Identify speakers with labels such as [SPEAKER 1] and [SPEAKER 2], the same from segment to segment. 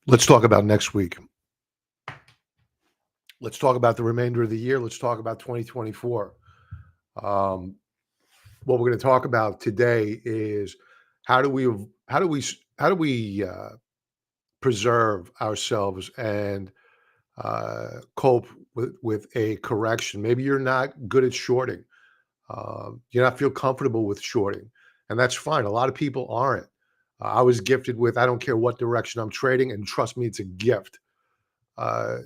[SPEAKER 1] Let's talk about next week. Let's talk about the remainder of the year. Let's talk about 2024. Um, what we're going to talk about today is how do we how do we how do we preserve ourselves and cope with a correction. Maybe you're not good at shorting. You're not feel comfortable with shorting, and that's fine. A lot of people aren't. I was gifted with I don't care what direction I'm trading, and trust me, it's a gift. Uh,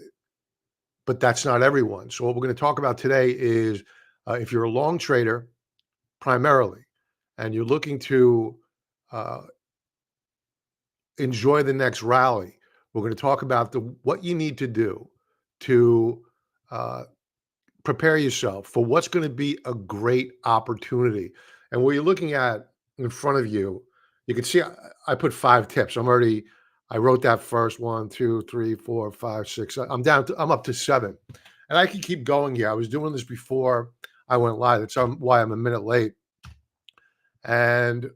[SPEAKER 1] but that's not everyone. So what we're going to talk about today is if you're a long trader primarily, and you're looking to uh, enjoy the next rally, we're going to talk about what you need to do to uh, prepare yourself for what's going to be a great opportunity. And what you're looking at in front of you, you can see I put 5 tips. I wrote that first one, two, three, four, five, six. I'm up to 7. And I can keep going here. I was doing this before I went live. That's why I'm a minute late. And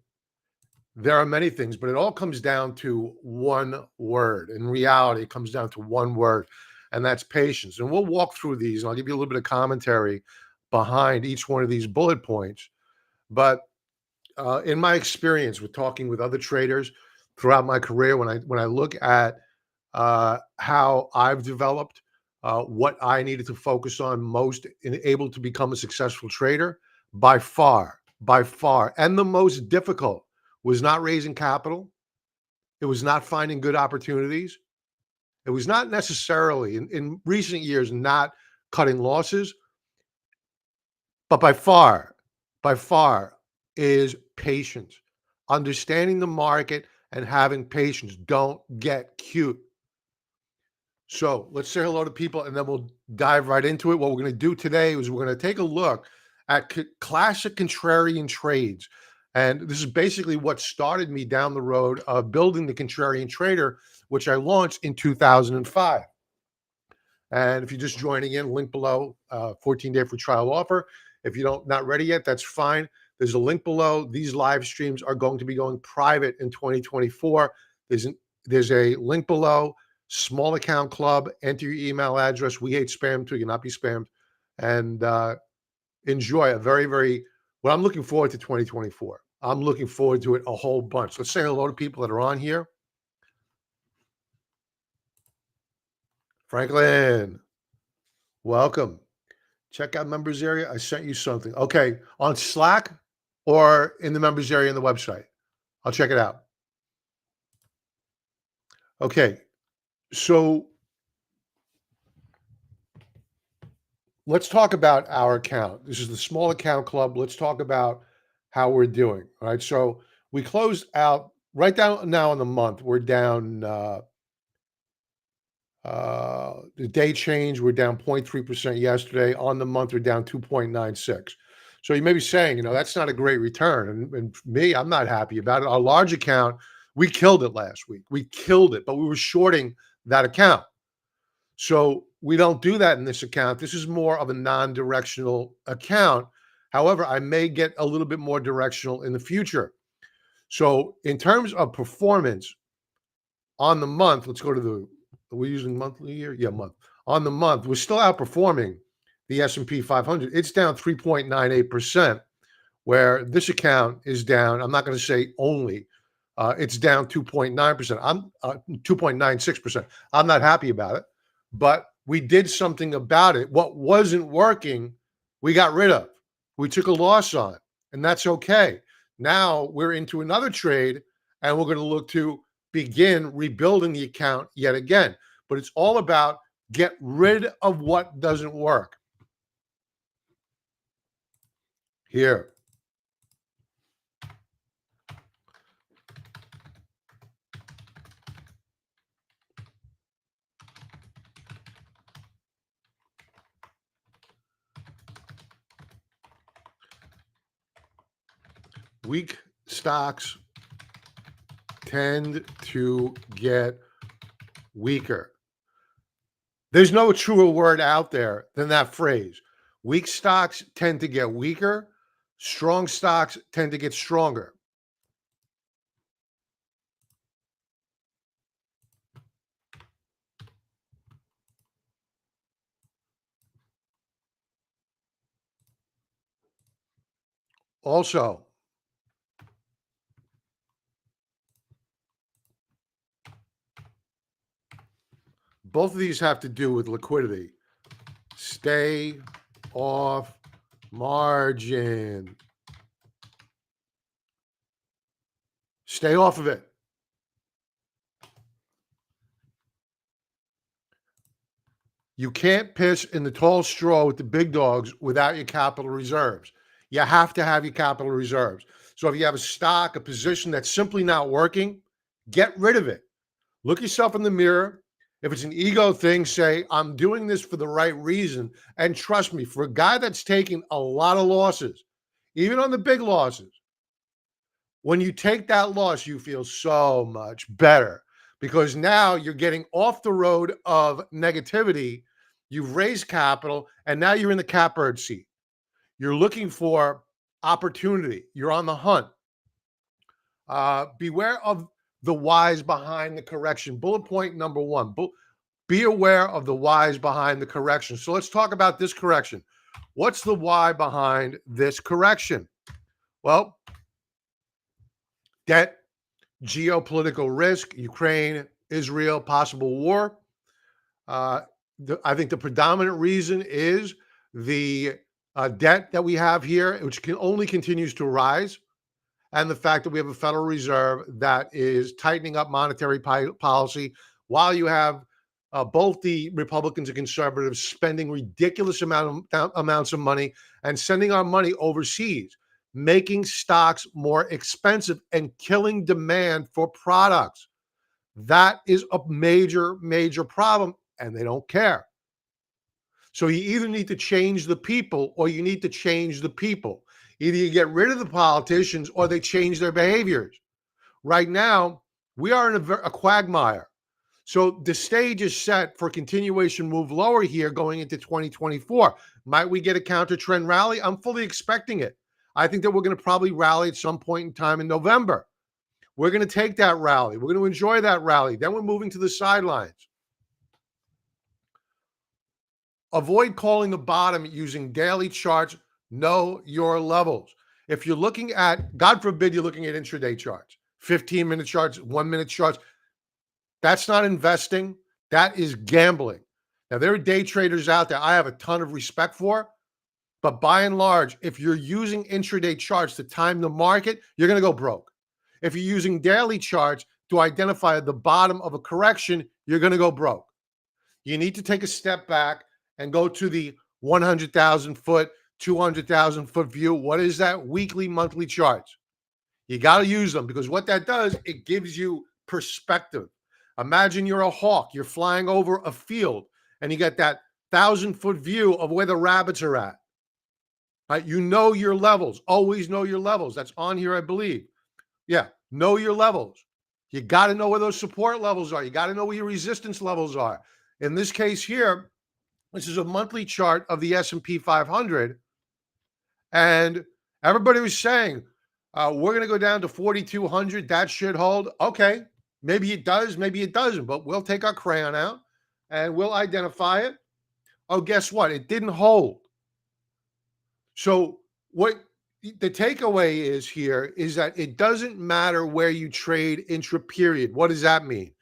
[SPEAKER 1] there are many things, but it all comes down to one word. In reality, it comes down to one word, and that's patience. And we'll walk through these, and I'll give you a little bit of commentary behind each one of these bullet points. But in my experience with talking with other traders throughout my career, when I look at how I've developed, what I needed to focus on most in able to become a successful trader, by far, and the most difficult was not raising capital. It was not finding good opportunities. It was not necessarily in recent years not cutting losses, but by far is patience. Understanding the market and having patience. Don't get cute. So let's say hello to people and then we'll dive right into it. What we're going to do today is we're going to take a look at classic contrarian trades. And this is basically what started me down the road of building the contrarian trader, which I launched in 2005. And if you're just joining in, link below, 14-day free trial offer. If you don't not ready yet, that's fine. There's a link below. These live streams are going to be going private in 2024. There's a link below. Small account club. Enter your email address. We hate spam too. You'll not be spammed. And enjoy a very. Well, I'm looking forward to 2024. I'm looking forward to it a whole bunch. Let's say hello to people that are on here. Franklin, welcome. Check out members area. I sent you something. Okay, on Slack or in the members area on the website. I'll check it out. Okay, so let's talk about our account. This is the small account club. Let's talk about how we're doing. All right, so we closed out right down now in the month. We're down. The day change, we're down 0.3% yesterday. On the month, we're down 2.96. So you may be saying, that's not a great return. And for me, I'm not happy about it. Our large account, we killed it last week. We killed it, but we were shorting that account. So we don't do that in this account. This is more of a non-directional account. However, I may get a little bit more directional in the future. So in terms of performance on the month, let's go to are we using monthly here? Yeah, month. On the month, we're still outperforming the S&P 500. It's down 3.98%, where this account is down. I'm not going to say only. It's down 2.9%. I'm 2.96%. I'm not happy about it, but we did something about it. What wasn't working, we got rid of. We took a loss on, and that's okay. Now we're into another trade, and we're going to look to begin rebuilding the account yet again. But it's all about get rid of what doesn't work. Here. Weak stocks tend to get weaker. There's no truer word out there than that phrase. Weak stocks tend to get weaker. Strong stocks tend to get stronger. Also, both of these have to do with liquidity. Stay off margin. Stay off of it. You can't piss in the tall straw with the big dogs without your capital reserves. You have to have your capital reserves. So if you have a stock, a position that's simply not working, get rid of it. Look yourself in the mirror. If it's an ego thing, say, I'm doing this for the right reason. And trust me, for a guy that's taking a lot of losses, even on the big losses, when you take that loss, you feel so much better because now you're getting off the road of negativity. You've raised capital and now you're in the catbird seat. You're looking for opportunity. You're on the hunt. Beware of the whys behind the correction. Bullet point number one, be aware of the whys behind the correction. So let's talk about this correction. What's the why behind this correction? Well, debt, geopolitical risk, Ukraine, Israel, possible war. Uh, I think the predominant reason is the debt that we have here, which only continues to rise, and the fact that we have a Federal Reserve that is tightening up monetary policy while you have both the Republicans and conservatives spending ridiculous amounts of money and sending our money overseas, making stocks more expensive and killing demand for products. That is a major, major problem, and they don't care. So you either need to change the people or you need to change the people. Either you get rid of the politicians or they change their behaviors. Right now, we are in a quagmire. So the stage is set for continuation move lower here going into 2024. Might we get a counter trend rally? I'm fully expecting it. I think that we're going to probably rally at some point in time in November. We're going to take that rally. We're going to enjoy that rally. Then we're moving to the sidelines. Avoid calling the bottom using daily charts. Know your levels. If you're looking at, God forbid, you're looking at intraday charts, 15-minute charts, 1-minute charts, that's not investing. That is gambling. Now, there are day traders out there I have a ton of respect for, but by and large, if you're using intraday charts to time the market, you're going to go broke. If you're using daily charts to identify the bottom of a correction, you're going to go broke. You need to take a step back and go to the 100,000 foot, 200,000 foot view. What is that? Weekly, monthly charts. You got to use them because what that does, it gives you perspective. Imagine you're a hawk, you're flying over a field and you get that 1,000-foot view of where the rabbits are at. Right? You know your levels. Always know your levels. That's on here, I believe. Yeah, know your levels. You got to know where those support levels are. You got to know where your resistance levels are. In this case here, this is a monthly chart of the S&P 500, and everybody was saying, we're going to go down to 4,200. That should hold. Okay, maybe it does, maybe it doesn't, but we'll take our crayon out and we'll identify it. Oh, guess what? It didn't hold. So what the takeaway is here is that it doesn't matter where you trade intra-period. What does that mean?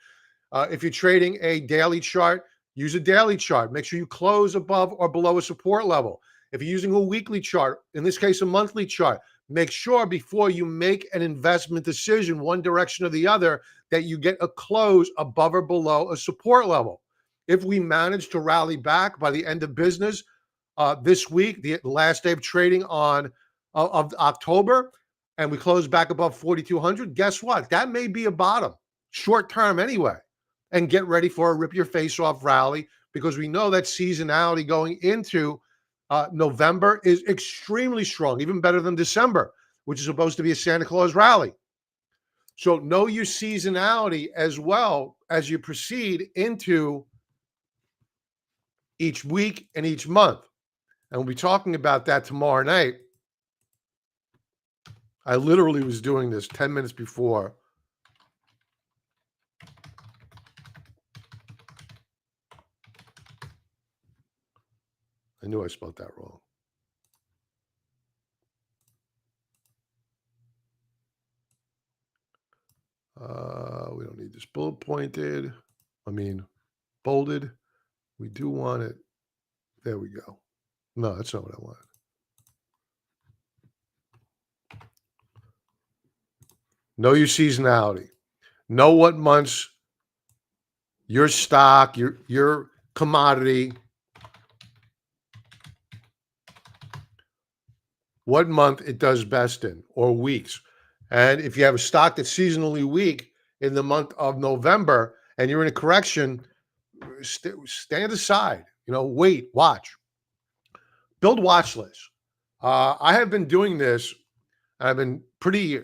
[SPEAKER 1] If you're trading a daily chart, use a daily chart. Make sure you close above or below a support level. If you're using a weekly chart, in this case, a monthly chart, make sure before you make an investment decision, one direction or the other, that you get a close above or below a support level. If we manage to rally back by the end of business this week, the last day of trading of October, and we close back above 4,200, guess what? That may be a bottom, short term anyway. And get ready for a rip your face off rally because we know that seasonality going into November is extremely strong, even better than December, which is supposed to be a Santa Claus rally. So know your seasonality as well as you proceed into each week and each month. And we'll be talking about that tomorrow night. I literally was doing this 10 minutes before. I knew I spelled that wrong. need this bullet pointed. I mean, bolded. We do want it. There we go. No, that's not what I want. Know your seasonality. Know what months your stock, your commodity, what month it does best in or weeks. And if you have a stock that's seasonally weak in the month of November and you're in a correction, stand aside, wait, watch, build watch lists. I have been doing this. I've been pretty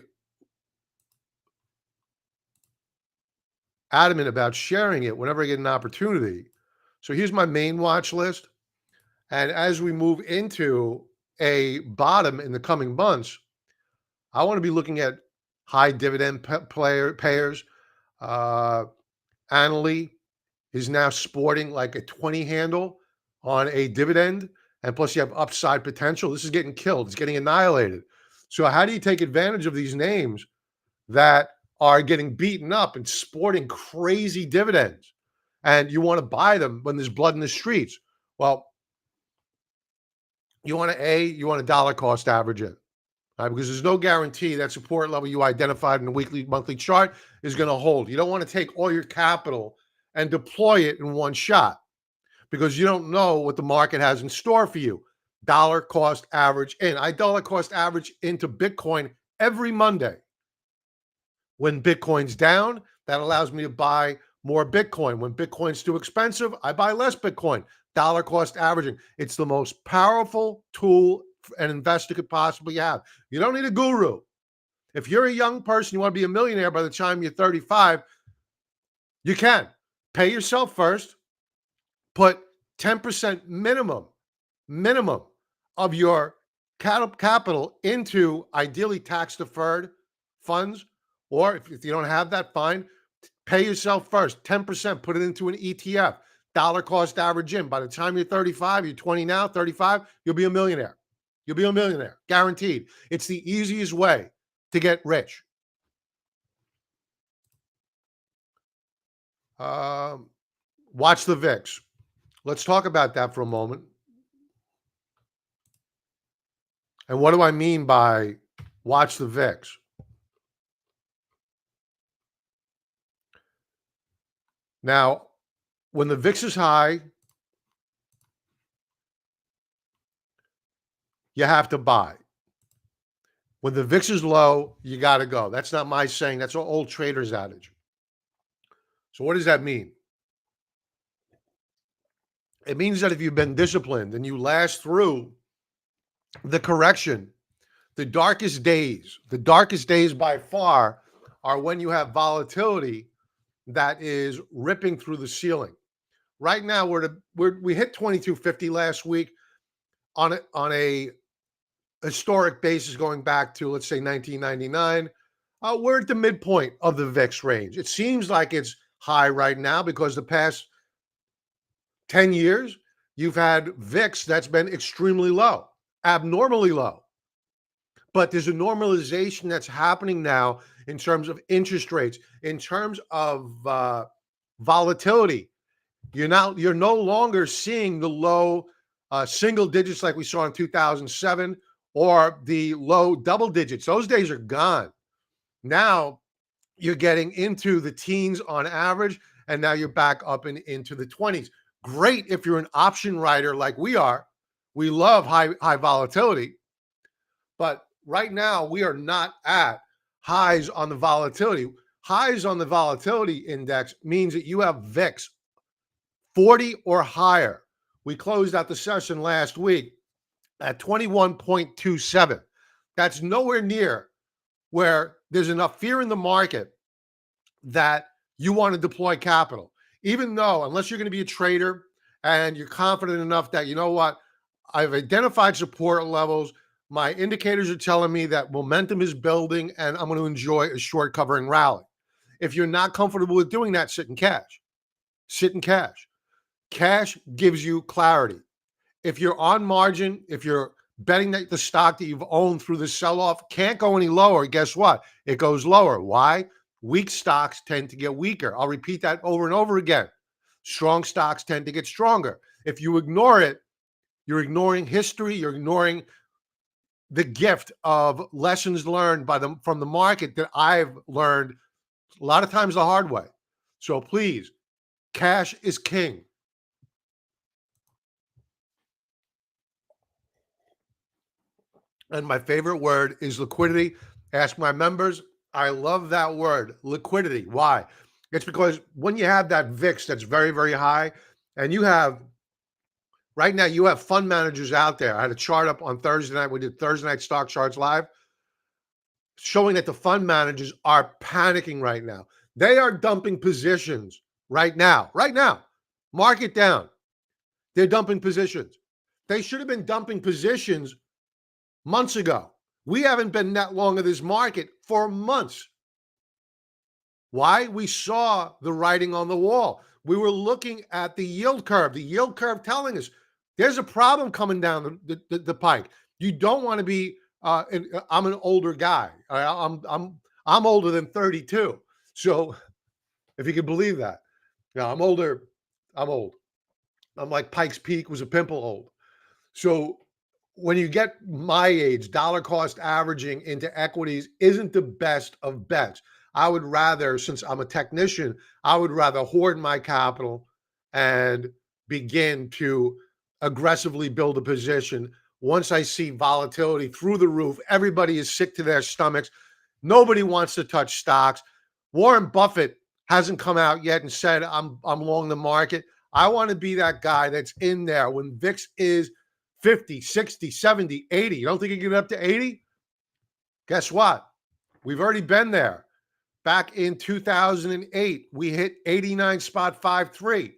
[SPEAKER 1] adamant about sharing it whenever I get an opportunity. So here's my main watch list. And as we move into a bottom in the coming months, I want to be looking at high dividend payers. Annaly is now sporting like a 20 handle on a dividend. And plus you have upside potential. This is getting killed. It's getting annihilated. So how do you take advantage of these names that are getting beaten up and sporting crazy dividends? And you want to buy them when there's blood in the streets. Well, you want to dollar cost average it. Right? Because there's no guarantee that support level you identified in the weekly, monthly chart is going to hold. You don't want to take all your capital and deploy it in one shot because you don't know what the market has in store for you. Dollar cost average in. I dollar cost average into Bitcoin every Monday. When Bitcoin's down, that allows me to buy more Bitcoin. When Bitcoin's too expensive, I buy less Bitcoin. Dollar cost averaging. It's the most powerful tool an investor could possibly have. You don't need a guru. If you're a young person, you want to be a millionaire by the time you're 35, you can. Pay yourself first. Put 10% minimum of your capital into ideally tax-deferred funds. Or if you don't have that, fine. Pay yourself first. 10%, put it into an ETF. Dollar cost average in. By the time you're 35, you're 20 now, 35, you'll be a millionaire. You'll be a millionaire, guaranteed. It's the easiest way to get rich. Watch the VIX. Let's talk about that for a moment. And what do I mean by watch the VIX? Now, when the VIX is high, you have to buy. When the VIX is low, you got to go. That's not my saying. That's an old trader's adage. So what does that mean? It means that if you've been disciplined and you last through the correction, the darkest days by far are when you have volatility that is ripping through the ceiling. Right now, we hit 2250 last week on a historic basis going back to, let's say, 1999. We're at the midpoint of the VIX range. It seems like it's high right now because the past 10 years, you've had VIX that's been extremely low, abnormally low. But there's a normalization that's happening now in terms of interest rates, in terms of volatility. You're no longer seeing the low single digits like we saw in 2007 or the low double digits. Those days are gone. Now you're getting into the teens on average, and now you're back up into the 20s. Great if you're an option writer like we are. We love high volatility. But right now, we are not at highs on the volatility. Highs on the volatility index means that you have VIX 40 or higher. We closed out the session last week at 21.27. That's nowhere near where there's enough fear in the market that you want to deploy capital. Even though, unless you're going to be a trader and you're confident enough that, you know what, I've identified support levels, my indicators are telling me that momentum is building and I'm going to enjoy a short covering rally. If you're not comfortable with doing that, sit in cash. Sit in cash. Cash gives you clarity. If you're on margin, if you're betting that the stock that you've owned through the sell-off can't go any lower, guess what? It goes lower. Why? Weak stocks tend to get weaker. I'll repeat that over and over again. Strong stocks tend to get stronger. If you ignore it, you're ignoring history. You're ignoring the gift of lessons learned from the market that I've learned a lot of times the hard way. So please, cash is king. And my favorite word is liquidity. Ask my members. I love that word, liquidity. Why? It's because when you have that VIX that's very, very high, and you have right now, you have fund managers out there. I had a chart up on Thursday night. We did Thursday night stock charts live, showing that the fund managers are panicking right now. They are dumping positions right now. Right now, market down. They're dumping positions. They should have been dumping positions months ago. We haven't been that long of this market for months. Why? We saw the writing on the wall. We were looking at the yield curve telling us there's a problem coming down the pike. You don't want to be. I'm an older guy. I'm older than 32. So if you can believe that, yeah, I'm older. I'm old. I'm like Pikes Peak was a pimple old. So when you get my age, dollar cost averaging into equities isn't the best of bets. I would rather, since I'm a technician, I would rather hoard my capital and begin to aggressively build a position. Once I see volatility through the roof, everybody is sick to their stomachs. Nobody wants to touch stocks. Warren Buffett hasn't come out yet and said, I'm long the market. I want to be that guy that's in there when VIX is 50, 60, 70, 80. You don't think you can get up to 80? Guess what? We've already been there. Back in 2008, we hit 89.53.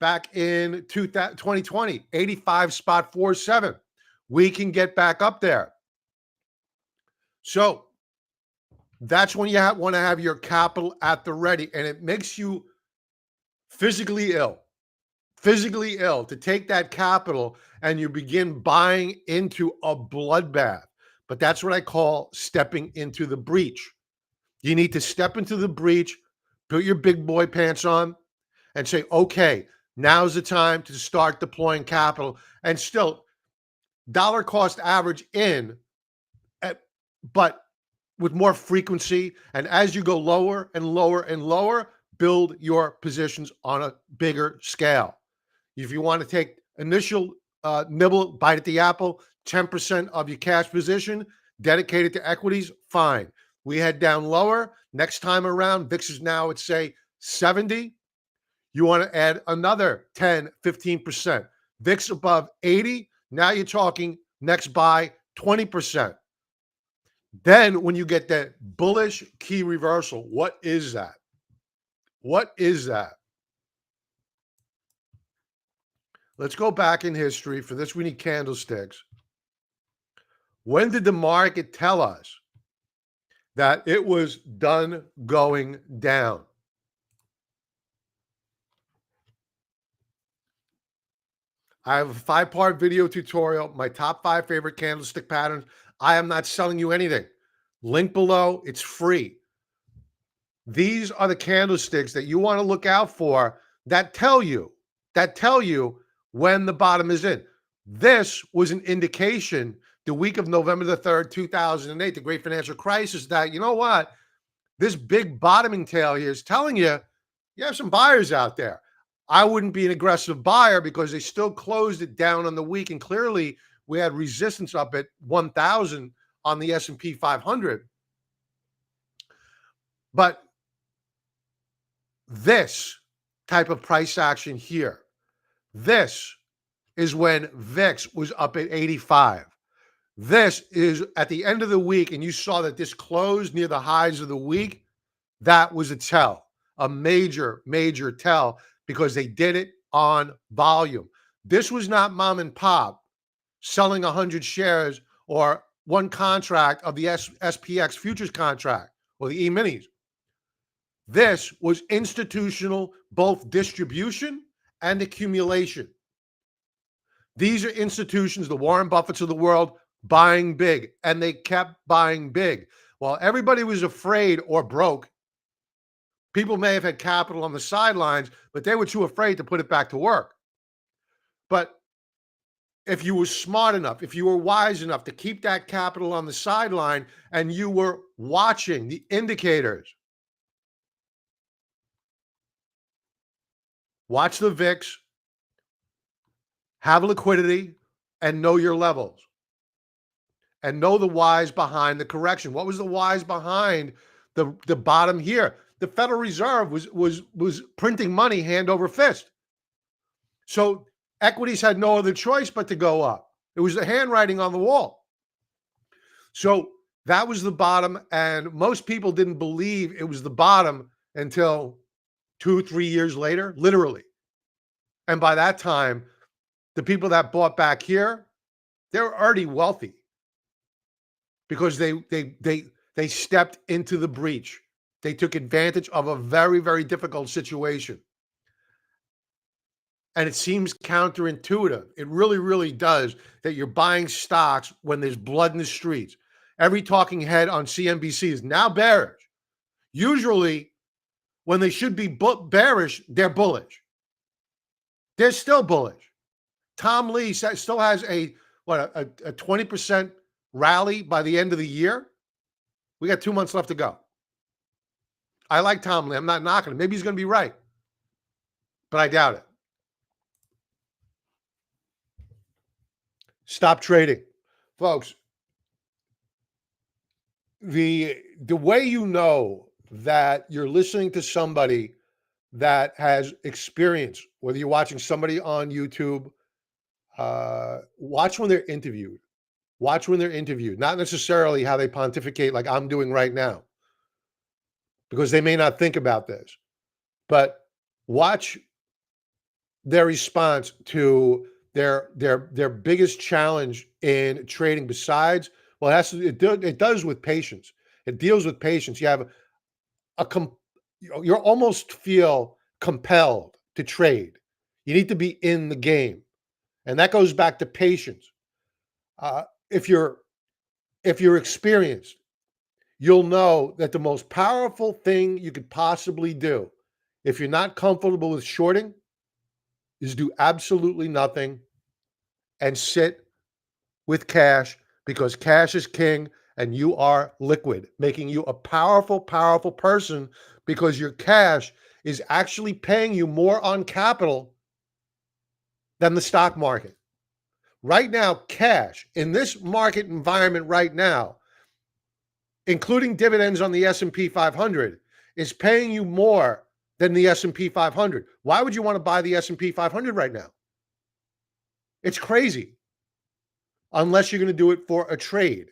[SPEAKER 1] Back in 2020, 85.47. We can get back up there. So that's when you want to have your capital at the ready, and it makes you physically ill to take that capital and you begin buying into a bloodbath. But that's what I call stepping into the breach. You need to step into the breach, put your big boy pants on, and say, okay, now's the time to start deploying capital. And still, dollar cost average in, but with more frequency. And as you go lower and lower and lower, build your positions on a bigger scale. If you want to take initial nibble, bite at the apple, 10% of your cash position dedicated to equities, fine. We head down lower. Next time around, VIX is now at, say, 70. You want to add another 10, 15%. VIX above 80, now you're talking next buy 20%. Then when you get that bullish key reversal, what is that? What is that? Let's go back in history. For this, we need candlesticks. When did the market tell us that it was done going down? I have a 5-part video tutorial, my top 5 favorite candlestick patterns. I am not selling you anything. Link below, it's free. These are the candlesticks that you want to look out for that tell you when the bottom is in. This was an indication the week of November the 3rd, 2008, the great financial crisis, that, you know what, this big bottoming tail here is telling you have some buyers out there. I wouldn't be an aggressive buyer because they still closed it down on the week, and clearly we had resistance up at 1,000 on the S&P 500. But this type of price action here, this is when VIX was up at 85. This is at the end of the week, and you saw that this closed near the highs of the week. That was a tell, a major, major tell, because they did it on volume. This was not mom and pop selling 100 shares or one contract of the SPX futures contract or the E-minis. This was institutional, both distribution and accumulation. These are institutions, the Warren Buffetts of the world, buying big, and they kept buying big. While everybody was afraid or broke, People may have had capital on the sidelines, but they were too afraid to put it back to work. But if you were smart enough, if you were wise enough to keep that capital on the sideline and you were watching the indicators, watch the VIX, have liquidity, and know your levels, and know the whys behind the correction. What was the whys behind the bottom here? The Federal Reserve was printing money hand over fist. So equities had no other choice but to go up. It was the handwriting on the wall. So that was the bottom, and most people didn't believe it was the bottom until 2-3 years later, literally. And by that time, the people that bought back here, they were already wealthy because they stepped into the breach. They took advantage of a very, very difficult situation. And it seems counterintuitive. It really, really does, that you're buying stocks when there's blood in the streets. Every talking head on CNBC is now bearish. Usually, when they should be bearish, they're bullish. They're still bullish. Tom Lee still has a 20% rally by the end of the year. We got 2 months left to go. I like Tom Lee. I'm not knocking him. Maybe he's going to be right, but I doubt it. Stop trading. Folks, the way you know that you're listening to somebody that has experience, whether you're watching somebody on YouTube, watch when they're interviewed. Watch when they're interviewed, not necessarily how they pontificate like I'm doing right now, because they may not think about this, but watch their response to their biggest challenge in trading. Besides, well, it does with patience. It deals with patience. You have you almost feel compelled to trade. You need to be in the game, and that goes back to patience. If you're experienced, you'll know that the most powerful thing you could possibly do, if you're not comfortable with shorting, is do absolutely nothing and sit with cash, because cash is king and you are liquid, making you a powerful, powerful person, because your cash is actually paying you more on capital than the stock market. Right now, cash in this market environment right now, including dividends on the S&P 500, is paying you more than the S&P 500. Why would you want to buy the S&P 500 right now? It's crazy. Unless you're going to do it for a trade.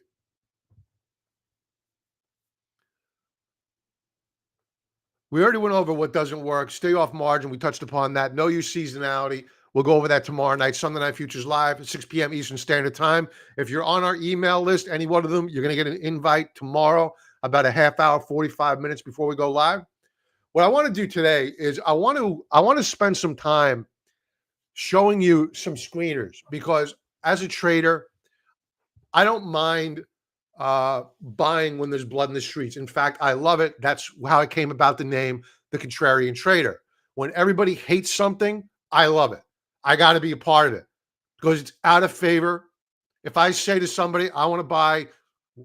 [SPEAKER 1] We already went over what doesn't work. Stay off margin. We touched upon that. Know your seasonality. We'll go over that tomorrow night, Sunday Night Futures Live at 6 p.m. Eastern Standard Time. If you're on our email list, any one of them, you're going to get an invite tomorrow about a half hour, 45 minutes before we go live. What I want to do today is I want to spend some time showing you some screeners, because as a trader, I don't mind buying when there's blood in the streets. In fact, I love it. That's how I came about the name, the Contrarian Trader. When everybody hates something, I love it. I got to be a part of it because it's out of favor. If I say to somebody, I want to buy,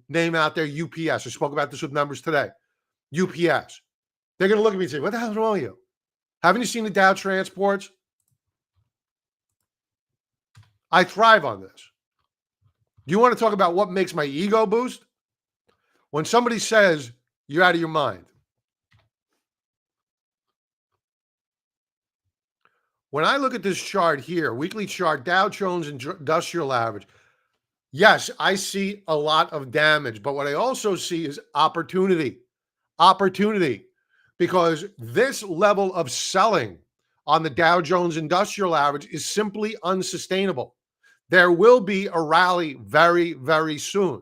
[SPEAKER 1] name out there, UPS. I spoke about this with members today. UPS. They're going to look at me and say, what the hell's wrong with you? Haven't you seen the Dow transports? I thrive on this. Do you want to talk about what makes my ego boost? When somebody says you're out of your mind. When I look at this chart here, weekly chart, Dow Jones Industrial Average, yes, I see a lot of damage, but what I also see is opportunity. Opportunity. Because this level of selling on the Dow Jones Industrial Average is simply unsustainable. There will be a rally very, very soon.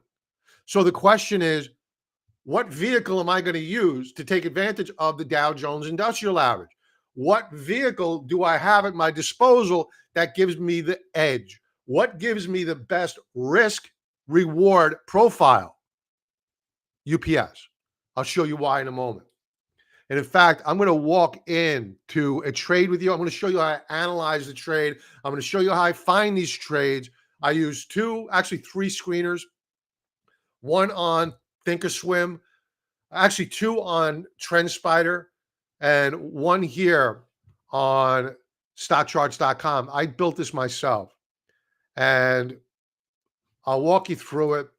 [SPEAKER 1] So the question is, what vehicle am I going to use to take advantage of the Dow Jones Industrial Average? What vehicle do I have at my disposal that gives me the edge? What gives me the best risk-reward profile? UPS. I'll show you why in a moment. And in fact, I'm going to walk into a trade with you. I'm going to show you how I analyze the trade. I'm going to show you how I find these trades. I use two, actually three screeners, one on Thinkorswim, actually two on TrendSpider, and one here on stockcharts.com. I built this myself, and I'll walk you through it.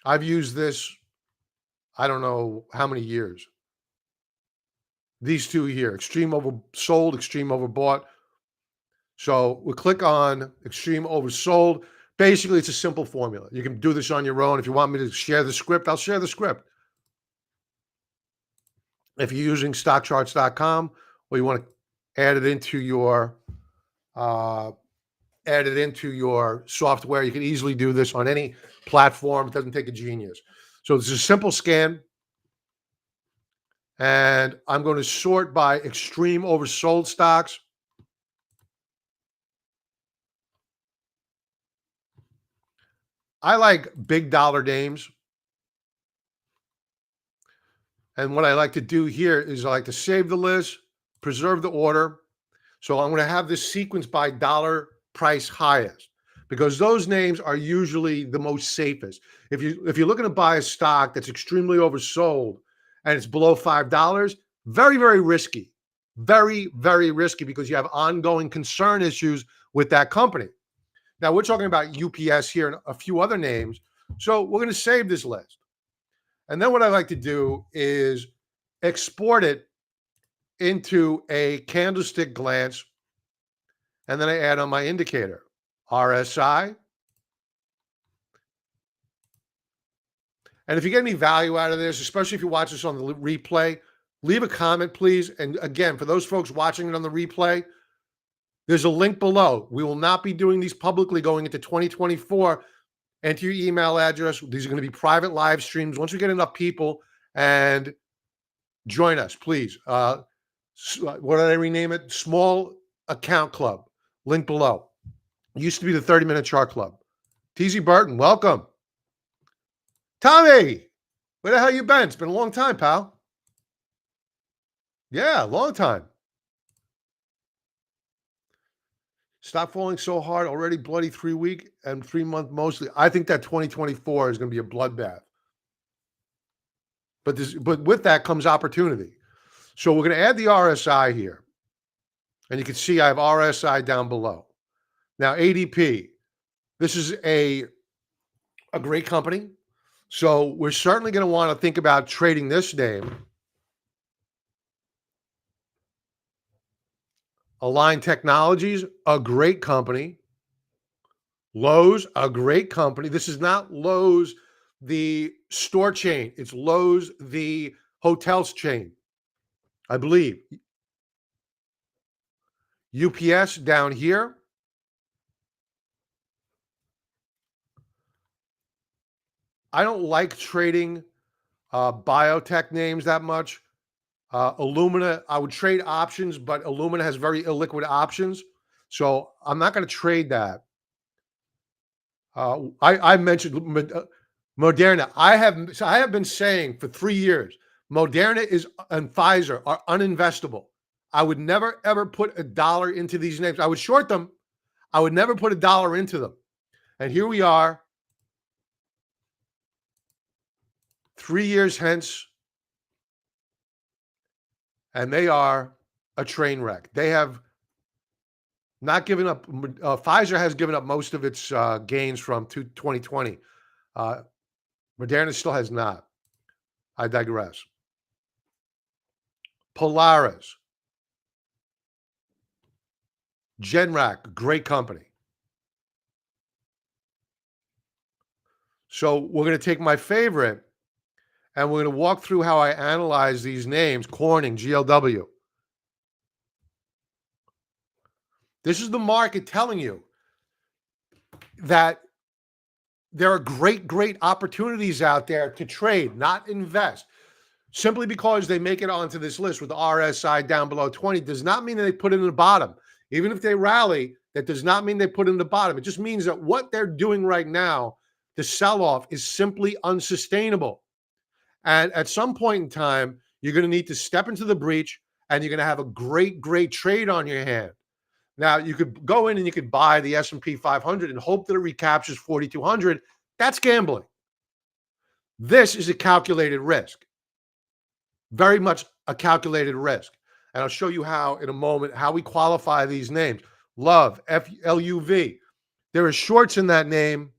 [SPEAKER 1] I've used this, I don't know how many years. These two here, extreme oversold, extreme overbought. So we click on extreme oversold. Basically, it's a simple formula. You can do this on your own. If you want me to share the script, I'll share the script. If you're using stockcharts.com or you want to add it into your software, you can easily do this on any platform. It doesn't take a genius. So it's a simple scan. And I'm going to sort by extreme oversold stocks. I like big dollar names. And what I like to do here is I like to save the list, preserve the order. So I'm going to have this sequence by dollar price highest because those names are usually the most safest. If you're looking to buy a stock that's extremely oversold and it's below $5, very, very risky. Very, very risky because you have ongoing concern issues with that company. Now, we're talking about UPS here and a few other names. So we're going to save this list. And then what I like to do is export it into a candlestick glance. And then I add on my indicator, RSI. And if you get any value out of this, especially if you watch this on the replay, leave a comment, please. And again, for those folks watching it on the replay, there's a link below. We will not be doing these publicly going into 2024. Enter your email address. These are going to be private live streams. Once we get enough people, and join us, please. What did I rename it? Small Account Club. Link below. It used to be the 30-minute chart club. TZ Burton, welcome. Tommy, where the hell you been? It's been a long time, pal. Yeah, long time. Stop falling so hard already. Bloody 3-week and 3-month mostly. I think that 2024 is going to be a bloodbath. But with that comes opportunity. So we're going to add the RSI here. And you can see I have RSI down below. Now, ADP, this is a great company. So we're certainly going to want to think about trading this name. Align Technologies, a great company. Lowe's, a great company. This is not Lowe's, the store chain. It's Lowe's, the hotels chain, I believe. UPS down here. I don't like trading biotech names that much. Illumina, I would trade options, but Illumina has very illiquid options. So I'm not going to trade that. I mentioned Moderna. I have been saying for 3 years, Moderna and Pfizer are uninvestable. I would never, ever put $1 into these names. I would short them. I would never put $1 into them. And here we are, 3 years hence, and they are a train wreck. They have not given up. Pfizer has given up most of its gains from 2020. Moderna still has not. I digress. Polaris. Generac, great company. So we're going to take my favorite, and we're going to walk through how I analyze these names. Corning, GLW. This is the market telling you that there are great, great opportunities out there to trade, not invest. Simply because they make it onto this list with the RSI down below 20 does not mean that they put it in the bottom. Even if they rally, that does not mean they put it in the bottom. It just means that what they're doing right now, the sell-off, is simply unsustainable. And at some point in time, you're going to need to step into the breach and you're going to have a great, great trade on your hand. Now, you could go in and you could buy the S&P 500 and hope that it recaptures 4,200. That's gambling. This is a calculated risk, very much a calculated risk. And I'll show you how in a moment, how we qualify these names. Love, F-L-U-V. There are shorts in that name.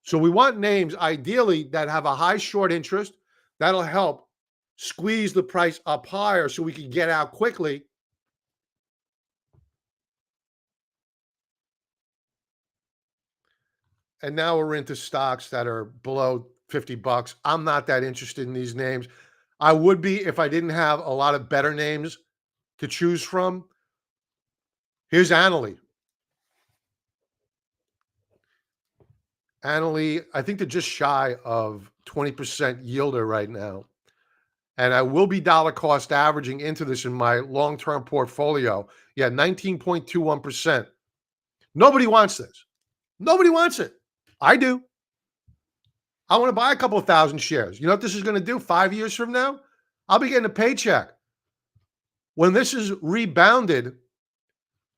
[SPEAKER 1] So we want names ideally that have a high short interest. That'll help squeeze the price up higher so we can get out quickly. And now we're into stocks that are below 50 bucks. I'm not that interested in these names. I would be if I didn't have a lot of better names to choose from. Here's Annaly. Annaly, I think they're just shy of 20% yielder right now. And I will be dollar cost averaging into this in my long-term portfolio. Yeah, 19.21%. Nobody wants this. Nobody wants it. I do. I want to buy a couple of thousand shares. You know what this is going to do 5 years from now? I'll be getting a paycheck. When this is rebounded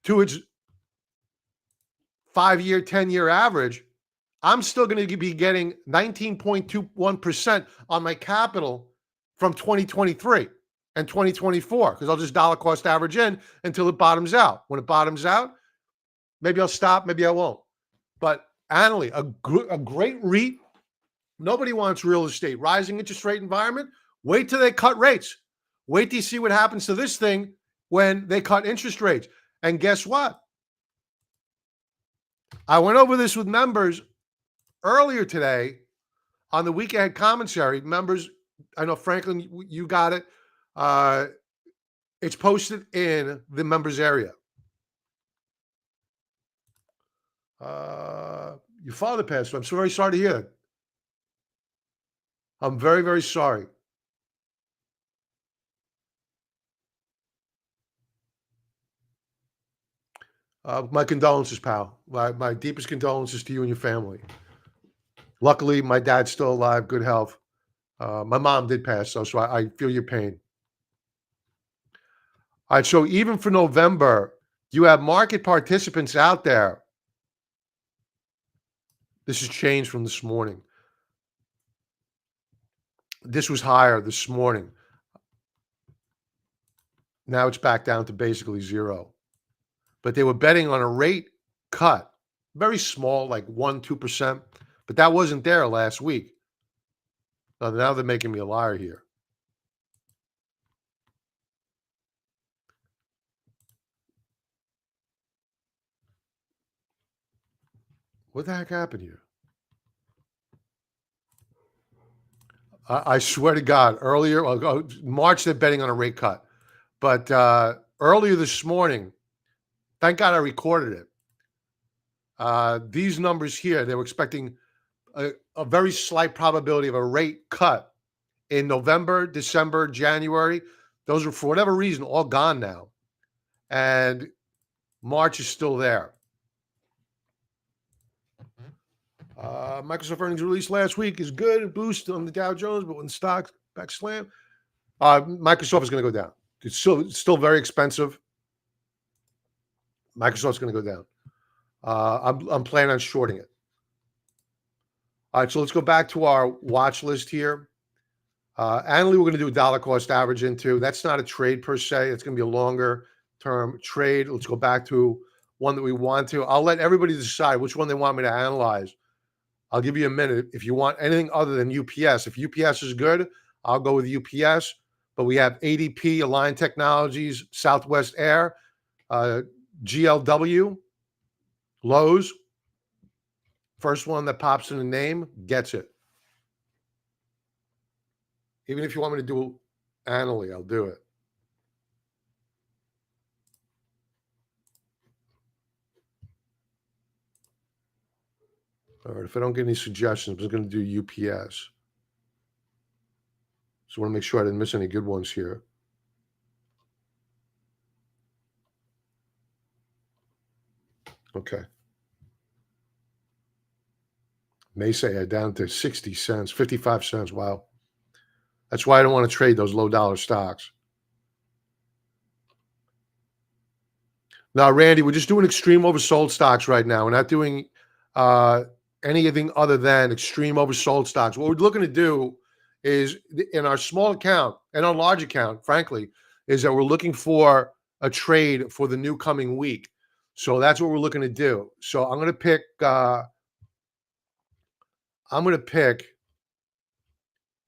[SPEAKER 1] to its 5-year, 10-year average, I'm still going to be getting 19.21% on my capital from 2023 and 2024 because I'll just dollar cost average in until it bottoms out. When it bottoms out, maybe I'll stop, maybe I won't. But Annaly, a great REIT. Nobody wants real estate. Rising interest rate environment. Wait till they cut rates. Wait till you see what happens to this thing when they cut interest rates. And guess what? I went over this with members earlier today on the week ahead commentary. Members, I know Franklin, you got it. It's posted in the members area. Your father passed away. I'm so very sorry to hear that. I'm very, very sorry. My condolences, pal. My deepest condolences to you and your family. Luckily, my dad's still alive, good health. My mom did pass, though, so I feel your pain. All right, so even for November, you have market participants out there. This has changed from this morning. This was higher this morning. Now it's back down to basically zero. But they were betting on a rate cut, very small, like 1-2%. But that wasn't there last week. Now they're making me a liar here. What the heck happened here? I swear to God, earlier, March, they're betting on a rate cut. But earlier this morning, thank God I recorded it. These numbers here, they were expecting a very slight probability of a rate cut in November, December, January. Those are, for whatever reason, all gone now. And March is still there. Microsoft earnings released last week is good, a boost on the Dow Jones, but when stocks back slam, Microsoft is going to go down. It's still very expensive. Microsoft's going to go down. I'm planning on shorting it. All right, so let's go back to our watch list here. Annaly, we're going to do a dollar cost average into. That's not a trade per se. It's going to be a longer term trade. Let's go back to one that we want to. I'll let everybody decide which one they want me to analyze. I'll give you a minute. If you want anything other than UPS, if UPS is good, I'll go with UPS. But we have ADP, Align Technologies, Southwest Air, GLW, Lowe's. First one that pops in the name gets it. Even if you want me to do Annaly, I'll do it. All right, if I don't get any suggestions, I'm just going to do UPS. So I want to make sure I didn't miss any good ones here. Okay. Mesa down to 60 cents, 55 cents. Wow. That's why I don't want to trade those low dollar stocks. Now, Randy, we're just doing extreme oversold stocks right now. We're not doing uh, anything other than extreme oversold stocks. What we're looking to do is in our small account and our large account, frankly, is that we're looking for a trade for the new coming week. So that's what we're looking to do. So I'm going to pick. I'm going to pick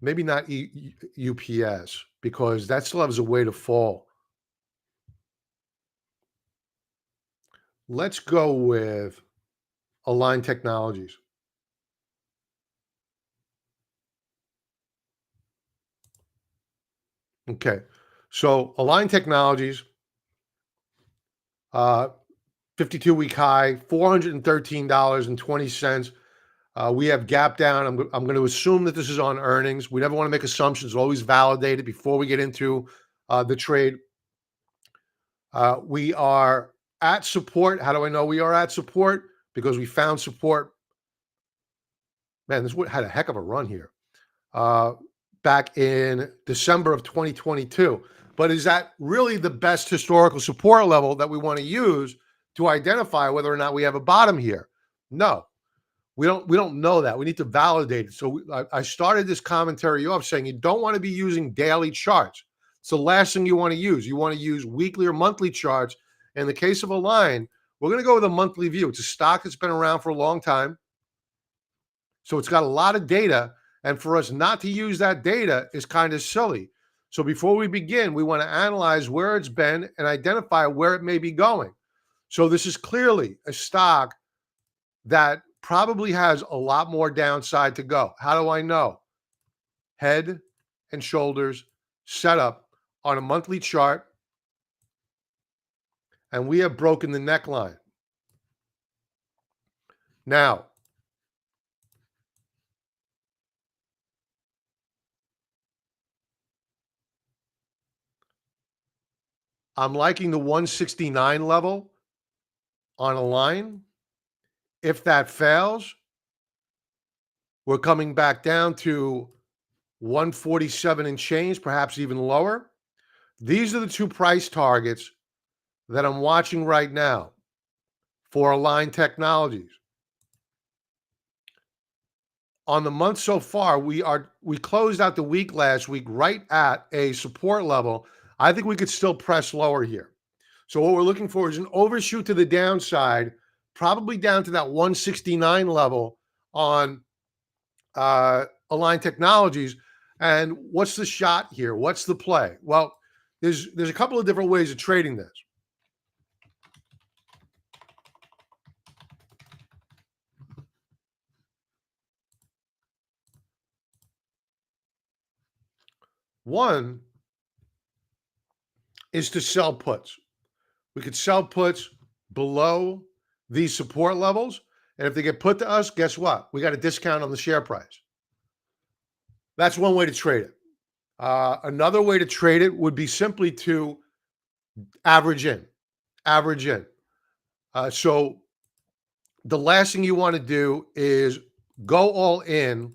[SPEAKER 1] maybe not UPS because that still has a way to fall. Let's go with Align Technologies. Okay. So Align Technologies, 52-week high, $413.20. We have gap down. I'm going to assume that this is on earnings. We never want to make assumptions. Always validate it before we get into the trade. We are at support. How do I know we are at support? Because we found support. Man, this had a heck of a run here. Back in December of 2022. But is that really the best historical support level that we want to use to identify whether or not we have a bottom here? No, we don't know that. We need to validate it. So I started this commentary off saying you don't want to be using daily charts. It's the last thing you want to use. You want to use weekly or monthly charts. In the case of Align, we're going to go with a monthly view. It's a stock that's been around for a long time. So it's got a lot of data. And for us not to use that data is kind of silly. So before we begin, we want to analyze where it's been and identify where it may be going. So this is clearly a stock that probably has a lot more downside to go. How do I know? Head and shoulders set up on a monthly chart, and we have broken the neckline. Now, I'm liking the 169 level on Align. If that fails, we're coming back down to 147 and change, perhaps even lower. These are the two price targets that I'm watching right now for Align Technologies. On the month so far, we closed out the week last week right at a support level. I think we could still press lower here. So what we're looking for is an overshoot to the downside, probably down to that 169 level on Align Technologies. And what's the shot here? What's the play? Well, there's a couple of different ways of trading this. One is to sell puts. We could sell puts below these support levels. And if they get put to us, guess what? We got a discount on the share price. That's one way to trade it. Another way to trade it would be simply to average in. Average in. So the last thing you want to do is go all in.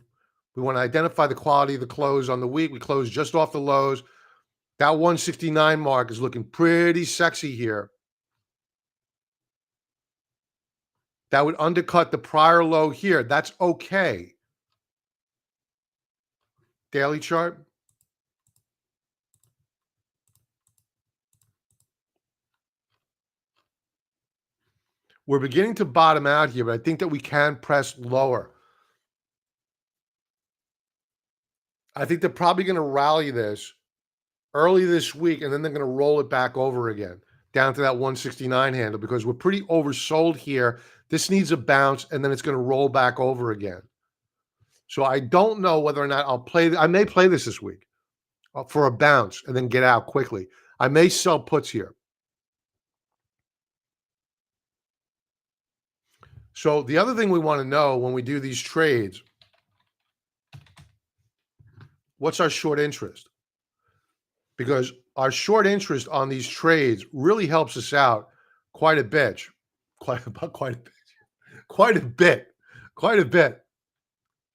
[SPEAKER 1] We want to identify the quality of the close on the week. We closed just off the lows. That 169 mark is looking pretty sexy here. That would undercut the prior low here. That's okay. Daily chart. We're beginning to bottom out here, but I think that we can press lower. I think they're probably going to rally this early this week, and then they're going to roll it back over again down to that 169 handle because we're pretty oversold here. This needs a bounce, and then it's going to roll back over again. So I don't know whether or not I'll play. I may play this week for a bounce and then get out quickly. I may sell puts here. So the other thing we want to know when we do these trades, what's our short interest? Because our short interest on these trades really helps us out quite a bit. Quite a bit. A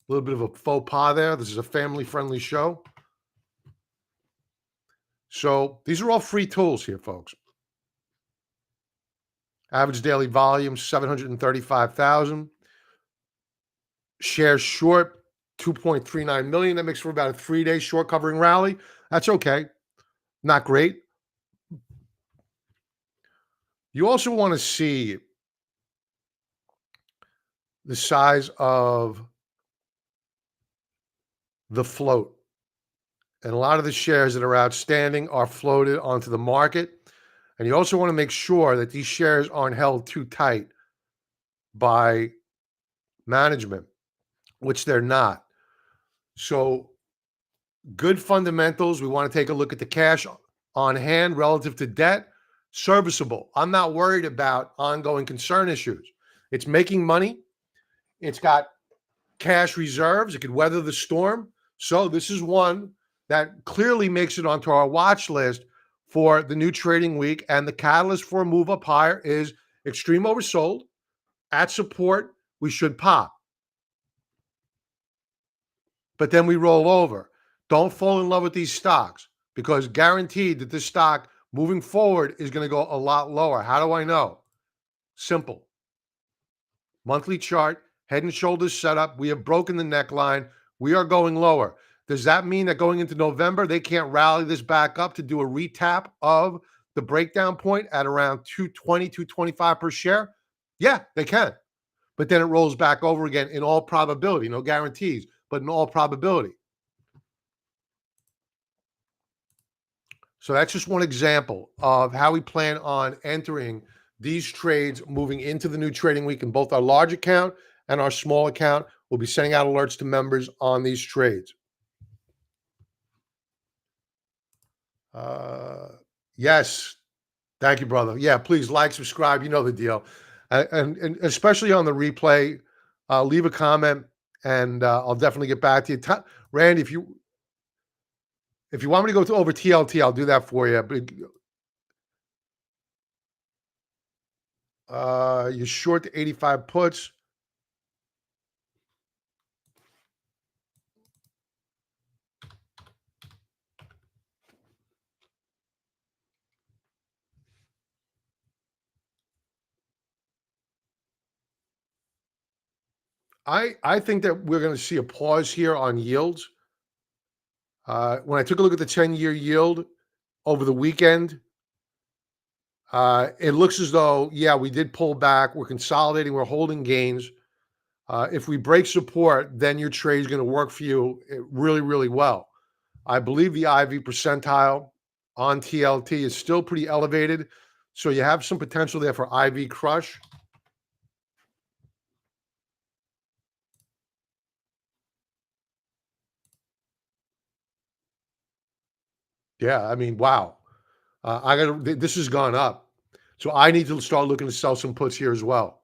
[SPEAKER 1] little bit of a faux pas there. This is a family-friendly show. So these are all free tools here, folks. Average daily volume 735,000. Shares short 2.39 million. That makes for about a 3-day short covering rally. That's okay. Not great. You also want to see the size of the float. And a lot of the shares that are outstanding are floated onto the market. And you also want to make sure that these shares aren't held too tight by management, which they're not. So, good fundamentals. We want to take a look at the cash on hand relative to debt. Serviceable. I'm not worried about ongoing concern issues. It's making money. It's got cash reserves. It could weather the storm. So this is one that clearly makes it onto our watch list for the new trading week. And the catalyst for a move up higher is extreme oversold. At support, we should pop. But then we roll over. Don't fall in love with these stocks because guaranteed that this stock moving forward is going to go a lot lower. How do I know? Simple. Monthly chart, head and shoulders setup. We have broken the neckline. We are going lower. Does that mean that going into November, they can't rally this back up to do a retap of the breakdown point at around 220, 225 per share? Yeah, they can. But then it rolls back over again in all probability. No guarantees, but in all probability. So that's just one example of how we plan on entering these trades moving into the new trading week in both our large account and our small account. We'll be sending out alerts to members on these trades. Yes. Thank you, brother. Yeah, please like, subscribe. You know the deal. And especially on the replay, leave a comment and I'll definitely get back to you. Randy, if you want me to go to over TLT, I'll do that for you. But you're short to 85 puts. I think that we're going to see a pause here on yields. When I took a look at the 10-year yield over the weekend, it looks as though, yeah, we did pull back. We're consolidating. We're holding gains. If we break support, then your trade is going to work for you really, really well. I believe the IV percentile on TLT is still pretty elevated. So you have some potential there for IV crush. Yeah, I mean, wow. This has gone up. So I need to start looking to sell some puts here as well.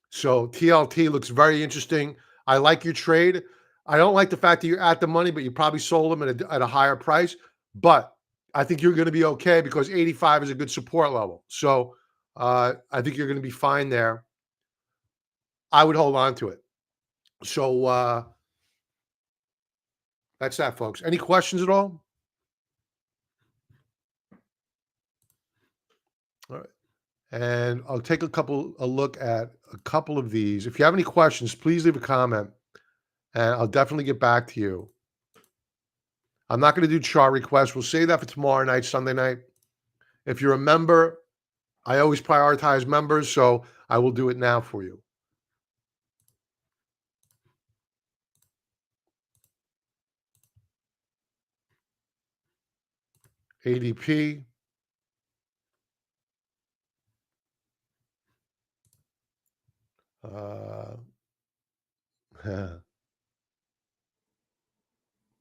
[SPEAKER 1] So TLT looks very interesting. I like your trade. I don't like the fact that you're at the money, but you probably sold them at a higher price. But I think you're going to be okay because 85 is a good support level. So I think you're going to be fine there. I would hold on to it. So that's that, folks. Any questions at all? All right. And I'll take a look at a couple of these. If you have any questions, please leave a comment and I'll definitely get back to you. I'm not going to do chart requests. We'll save that for tomorrow night, Sunday night. If you're a member, I always prioritize members, so I will do it now for you. ADP.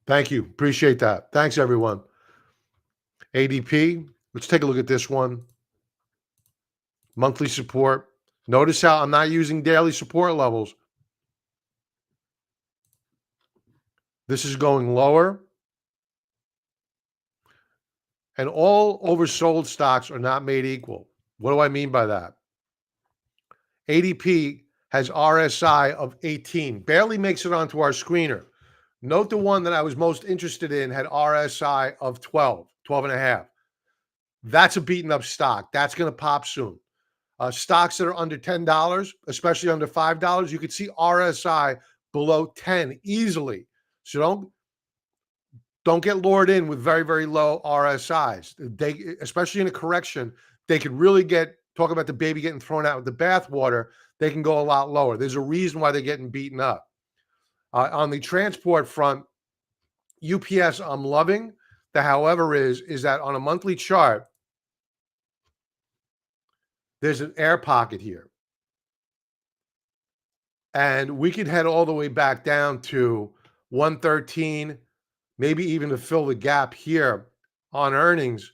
[SPEAKER 1] Thank you. Appreciate that. Thanks, everyone. ADP. Let's take a look at this one. Monthly support. Notice how I'm not using daily support levels. This is going lower. And all oversold stocks are not made equal. What do I mean by that? ADP has RSI of 18, barely makes it onto our screener. Note the one that I was most interested in had RSI of 12, 12 and a half. That's a beaten up stock. That's going to pop soon. Stocks that are under $10, especially under $5, you could see RSI below 10 easily. So don't get lured in with very, very low RSIs. They, especially in a correction, they could really talk about the baby getting thrown out with the bathwater. They can go a lot lower. There's a reason why they're getting beaten up. On the transport front, UPS, I'm loving. The however is that on a monthly chart, there's an air pocket here. And we could head all the way back down to 113, maybe even to fill the gap here on earnings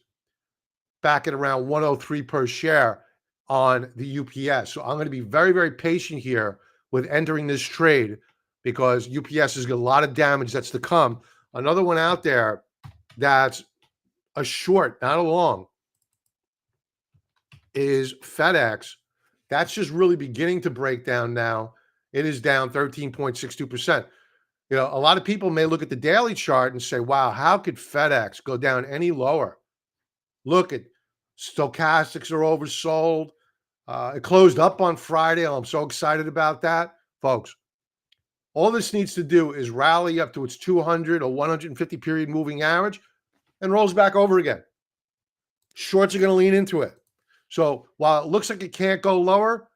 [SPEAKER 1] back at around 103 per share on the UPS. So I'm going to be very, very patient here with entering this trade because UPS has got a lot of damage that's to come. Another one out there that's a short, not a long, is FedEx. That's just really beginning to break down now. It is down 13.62%. You know, a lot of people may look at the daily chart and say, wow, how could FedEx go down any lower? Look at stochastics are oversold. It closed up on Friday. I'm so excited about that. Folks, all this needs to do is rally up to its 200 or 150 period moving average and rolls back over again. Shorts are going to lean into it. So while it looks like it can't go lower,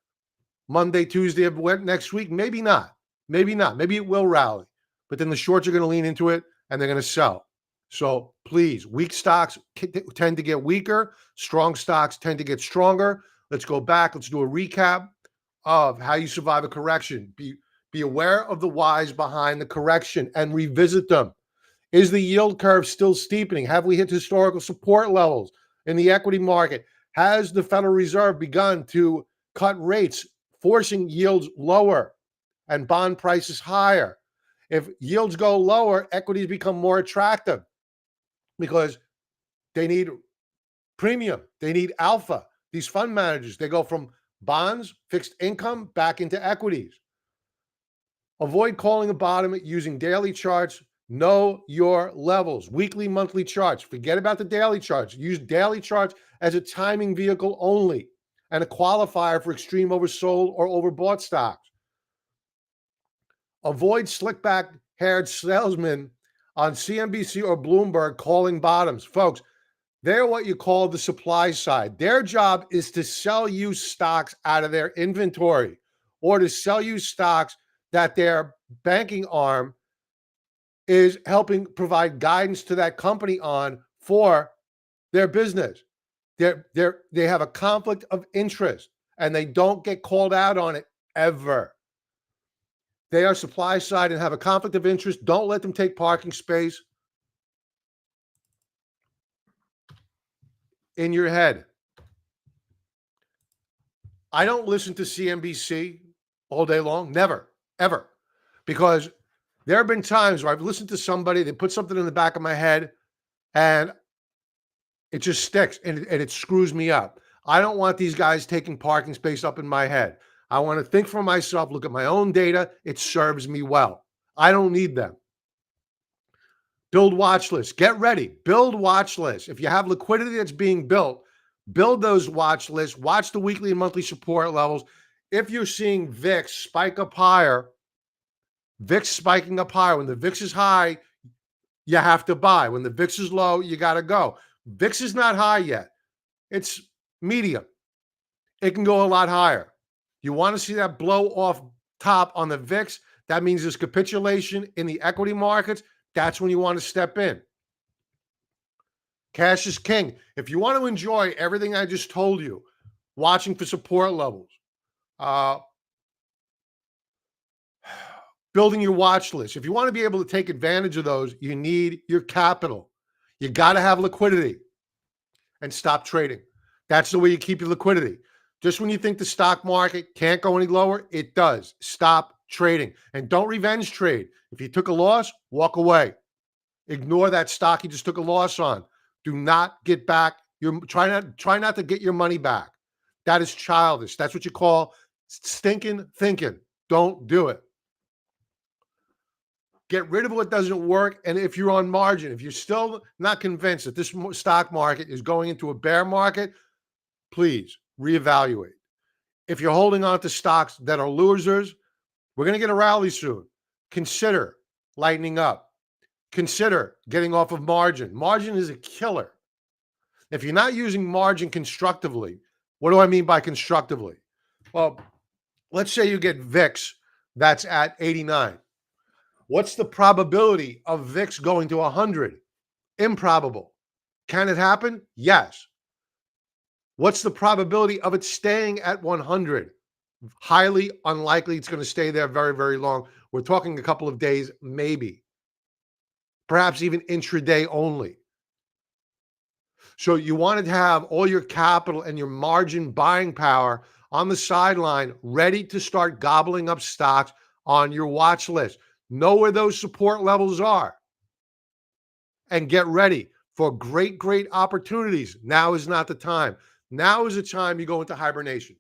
[SPEAKER 1] Monday, Tuesday of next week, maybe not. Maybe not. Maybe it will rally. But then the shorts are going to lean into it and they're going to sell. So please, weak stocks tend to get weaker. Strong stocks tend to get stronger. Let's go back. Let's do a recap of how you survive a correction. Be aware of the whys behind the correction and revisit them. Is the yield curve still steepening? Have we hit historical support levels in the equity market? Has the Federal Reserve begun to cut rates, forcing yields lower and bond prices higher? If yields go lower, equities become more attractive because they need premium. They need alpha. These fund managers, they go from bonds, fixed income, back into equities. Avoid calling a bottom using daily charts. Know your levels, weekly, monthly charts. Forget about the daily charts. Use daily charts as a timing vehicle only and a qualifier for extreme oversold or overbought stocks. Avoid slick-back-haired salesmen on CNBC or Bloomberg calling bottoms. Folks, they're what you call the supply side. Their job is to sell you stocks out of their inventory or to sell you stocks that their banking arm is helping provide guidance to that company on for their business. They have a conflict of interest and they don't get called out on it ever. They are supply side and have a conflict of interest. Don't let them take parking space in your head. I don't listen to CNBC all day long. Never, ever. Because there have been times where I've listened to somebody, they put something in the back of my head and it just sticks and it screws me up. I don't want these guys taking parking space up in my head. I want to think for myself, look at my own data. It serves me well. I don't need them. Build watch lists. Get ready. Build watch lists. If you have liquidity that's being built, build those watch lists. Watch the weekly and monthly support levels. If you're seeing VIX spike up higher, VIX spiking up higher. When the VIX is high, you have to buy. When the VIX is low, you got to go. VIX is not high yet. It's medium. It can go a lot higher. You want to see that blow off top on the VIX? That means there's capitulation in the equity markets. That's when you want to step in. Cash is king. If you want to enjoy everything I just told you, watching for support levels, building your watch list. If you want to be able to take advantage of those, you need your capital. You got to have liquidity and stop trading. That's the way you keep your liquidity. Just when you think the stock market can't go any lower, it does. Stop trading and don't revenge trade. If you took a loss, walk away. Ignore that stock you just took a loss on. Do not get back try not to get your money back. That is childish. That's what you call stinking thinking. Don't do it. Get rid of what doesn't work. And if you're on margin, if you're still not convinced that this stock market is going into a bear market, please reevaluate. If you're holding on to stocks that are losers, we're going to get a rally soon. Consider lightening up. Consider getting off of margin. Margin is a killer. If you're not using margin constructively, what do I mean by constructively? Well, let's say you get VIX that's at 89. What's the probability of VIX going to 100? Improbable. Can it happen? Yes. What's the probability of it staying at 100? Highly unlikely it's going to stay there very, very long. We're talking a couple of days, maybe. Perhaps even intraday only. So you want to have all your capital and your margin buying power on the sideline, ready to start gobbling up stocks on your watch list. Know where those support levels are and get ready for great, great opportunities. Now is not the time. Now is the time you go into hibernation.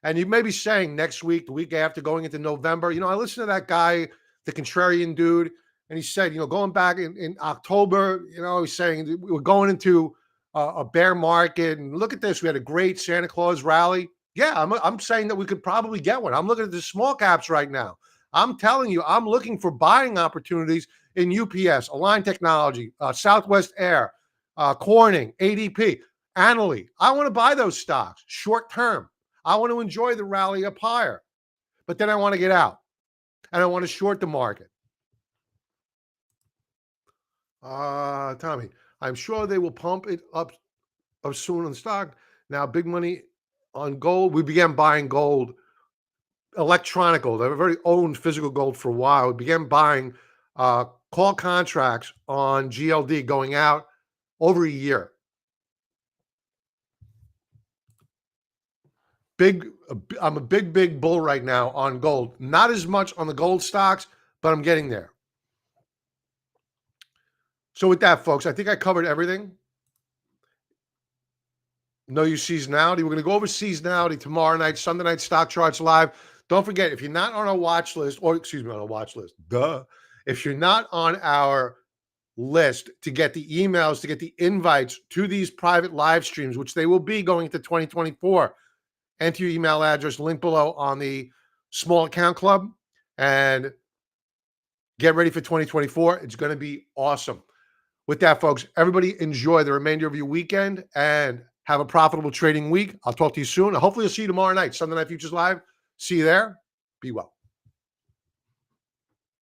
[SPEAKER 1] And you may be saying next week, the week after, going into November, I listened to that guy, the contrarian dude, and he said, going back in October, he's saying we're going into a bear market. And look at this. We had a great Santa Claus rally. Yeah, I'm saying that we could probably get one. I'm looking at the small caps right now. I'm telling you, I'm looking for buying opportunities in UPS, Align Technology, Southwest Air, Corning, ADP, Annaly. I want to buy those stocks short term. I want to enjoy the rally up higher, but then I want to get out and I want to short the market. Tommy, I'm sure they will pump it up soon on the stock. Now, big money on gold. We began buying gold, electronic gold. I've already owned physical gold for a while. We began buying call contracts on GLD going out over a year. I'm a big bull right now on gold. Not as much on the gold stocks, but I'm getting there. So with that, folks, I think I covered everything. Know your seasonality. We're going to go over seasonality tomorrow night, Sunday night stock charts live. Don't forget, if you're not on our watch list, on our watch list, if you're not on our list to get the emails, to get the invites to these private live streams, which they will be going into 2024, enter your email address, link below on the small account club, and get ready for 2024. It's going to be awesome. With that, folks, everybody enjoy the remainder of your weekend and have a profitable trading week. I'll talk to you soon. Hopefully, I'll see you tomorrow night, Sunday Night Futures Live. See you there. Be well.